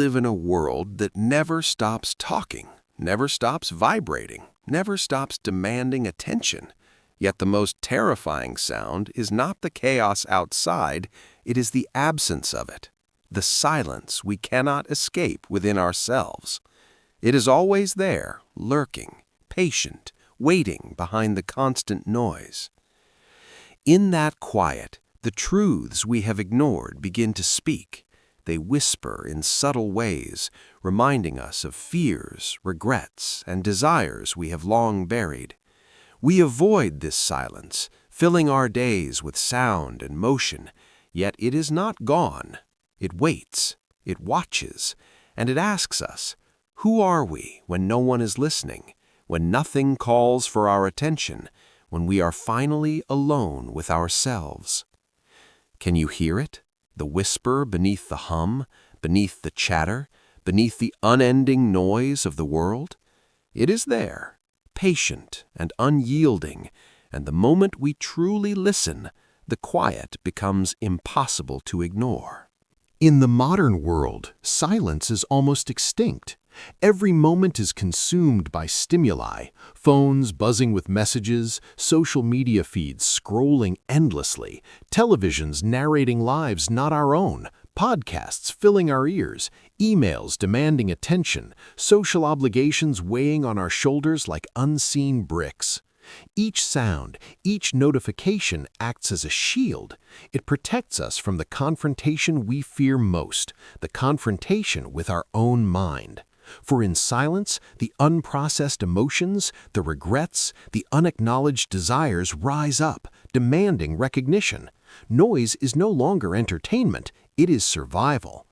live in a world that never stops talking, never stops vibrating, never stops demanding attention. Yet the most terrifying sound is not the chaos outside, it is the absence of it, the silence we cannot escape within ourselves. It is always there, lurking, patient, waiting behind the constant noise. In that quiet, the truths we have ignored begin to speak. They whisper in subtle ways, reminding us of fears, regrets, and desires we have long buried. We avoid this silence, filling our days with sound and motion, yet it is not gone. It waits, it watches, and it asks us, who are we when no one is listening, when nothing calls for our attention, when we are finally alone with ourselves? Can you hear it? The whisper beneath the hum, beneath the chatter, beneath the unending noise of the world? It is there, patient and unyielding, and the moment we truly listen, the quiet becomes impossible to ignore. In the modern world, silence is almost extinct. Every moment is consumed by stimuli, phones buzzing with messages, social media feeds scrolling endlessly, televisions narrating lives not our own, podcasts filling our ears, emails demanding attention, social obligations weighing on our shoulders like unseen bricks. Each sound, each notification acts as a shield. It protects us from the confrontation we fear most, the confrontation with our own mind. For in silence, the unprocessed emotions, the regrets, the unacknowledged desires rise up, demanding recognition. Noise is no longer entertainment, it is survival.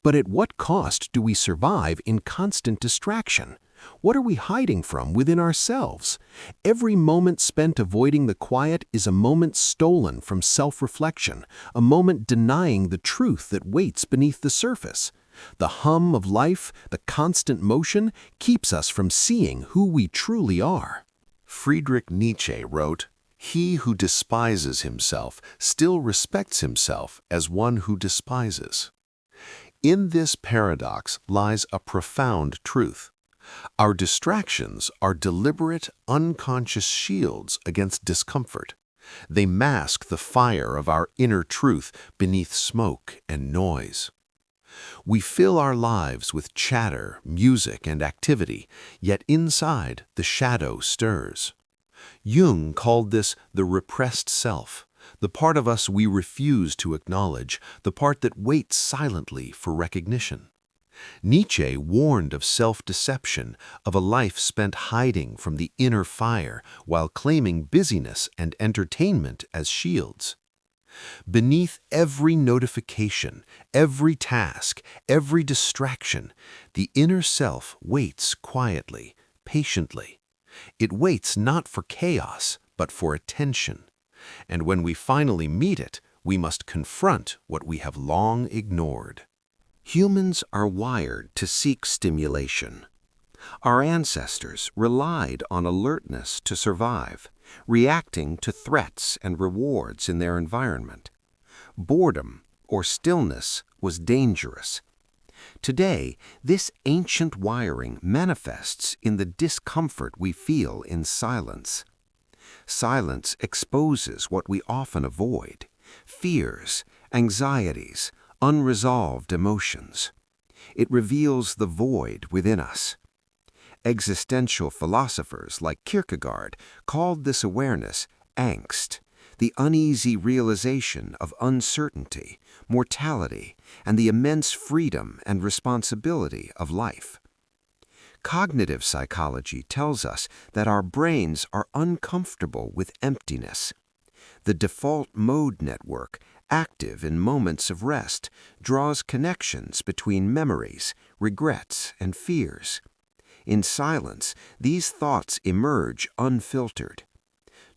But at what cost do we survive in constant distraction? What are we hiding from within ourselves? Every moment spent avoiding the quiet is a moment stolen from self-reflection, a moment denying the truth that waits beneath the surface. The hum of life, the constant motion, keeps us from seeing who we truly are. Friedrich Nietzsche wrote, "He who despises himself still respects himself as one who despises." In this paradox lies a profound truth. Our distractions are deliberate, unconscious shields against discomfort. They mask the fire of our inner truth beneath smoke and noise. We fill our lives with chatter, music, and activity, yet inside the shadow stirs. Jung called this the repressed self, the part of us we refuse to acknowledge, the part that waits silently for recognition. Nietzsche warned of self-deception, of a life spent hiding from the inner fire while claiming busyness and entertainment as shields. Beneath every notification, every task, every distraction, the inner self waits quietly, patiently. It waits not for chaos, but for attention. And when we finally meet it, we must confront what we have long ignored. Humans are wired to seek stimulation. Our ancestors relied on alertness to survive, reacting to threats and rewards in their environment. Boredom or stillness was dangerous. Today, this ancient wiring manifests in the discomfort we feel in silence. Silence exposes what we often avoid: fears, anxieties, unresolved emotions. It reveals the void within us. Existential philosophers like Kierkegaard called this awareness angst, the uneasy realization of uncertainty, mortality, and the immense freedom and responsibility of life. Cognitive psychology tells us that our brains are uncomfortable with emptiness. The default mode network, active in moments of rest, draws connections between memories, regrets, and fears. In silence, these thoughts emerge unfiltered.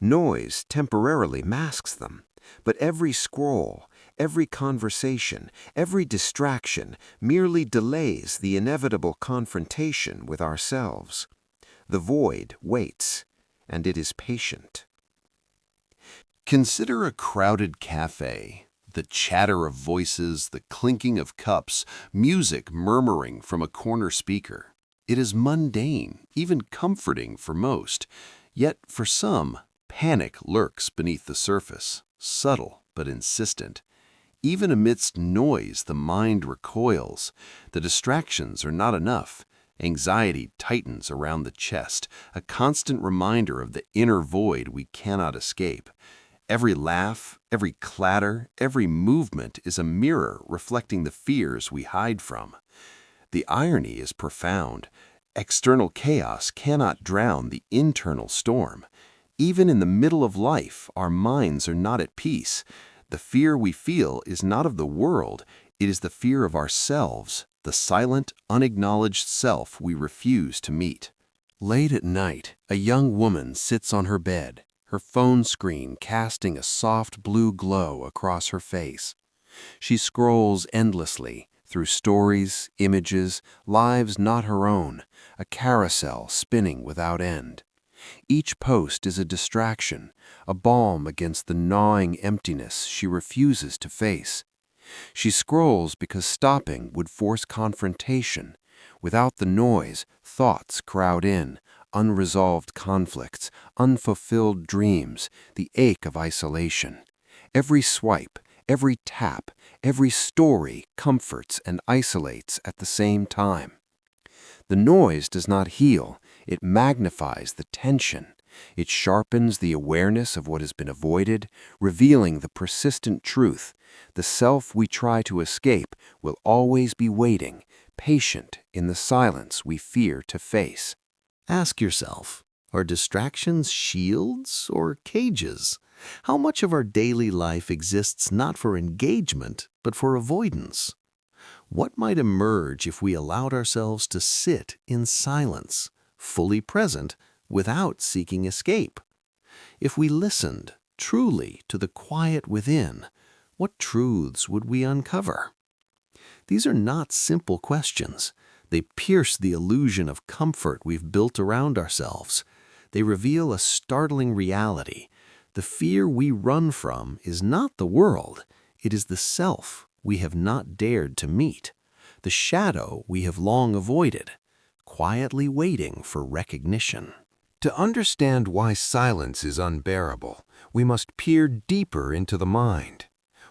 Noise temporarily masks them, but every scroll, every conversation, every distraction merely delays the inevitable confrontation with ourselves. The void waits, and it is patient. Consider a crowded cafe. The chatter of voices, the clinking of cups, music murmuring from a corner speaker. It is mundane, even comforting for most. Yet for some, panic lurks beneath the surface, subtle but insistent. Even amidst noise, the mind recoils. The distractions are not enough. Anxiety tightens around the chest, a constant reminder of the inner void we cannot escape. Every laugh, every clatter, every movement is a mirror reflecting the fears we hide from. The irony is profound. External chaos cannot drown the internal storm. Even in the middle of life, our minds are not at peace. The fear we feel is not of the world, it is the fear of ourselves, the silent, unacknowledged self we refuse to meet. Late at night, a young woman sits on her bed, her phone screen casting a soft blue glow across her face. She scrolls endlessly through stories, images, lives not her own, a carousel spinning without end. Each post is a distraction, a balm against the gnawing emptiness she refuses to face. She scrolls because stopping would force confrontation. Without the noise, thoughts crowd in, unresolved conflicts, unfulfilled dreams, the ache of isolation. Every swipe, every tap, every story comforts and isolates at the same time. The noise does not heal, it magnifies the tension. It sharpens the awareness of what has been avoided, revealing the persistent truth. The self we try to escape will always be waiting, patient in the silence we fear to face. Ask yourself, are distractions shields or cages? How much of our daily life exists not for engagement, but for avoidance? What might emerge if we allowed ourselves to sit in silence, fully present, without seeking escape? If we listened truly to the quiet within, what truths would we uncover? These are not simple questions. They pierce the illusion of comfort we've built around ourselves. They reveal a startling reality. The fear we run from is not the world. It is the self we have not dared to meet, the shadow we have long avoided, quietly waiting for recognition. To understand why silence is unbearable, we must peer deeper into the mind.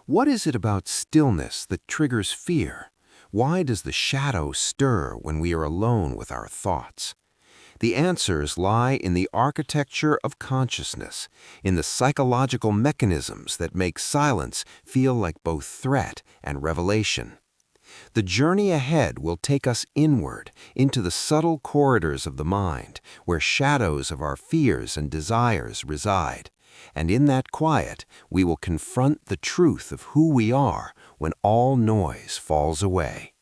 What is it about stillness that triggers fear? Why does the shadow stir when we are alone with our thoughts? The answers lie in the architecture of consciousness, in the psychological mechanisms that make silence feel like both threat and revelation. The journey ahead will take us inward, into the subtle corridors of the mind, where shadows of our fears and desires reside. And in that quiet, we will confront the truth of who we are when all noise falls away.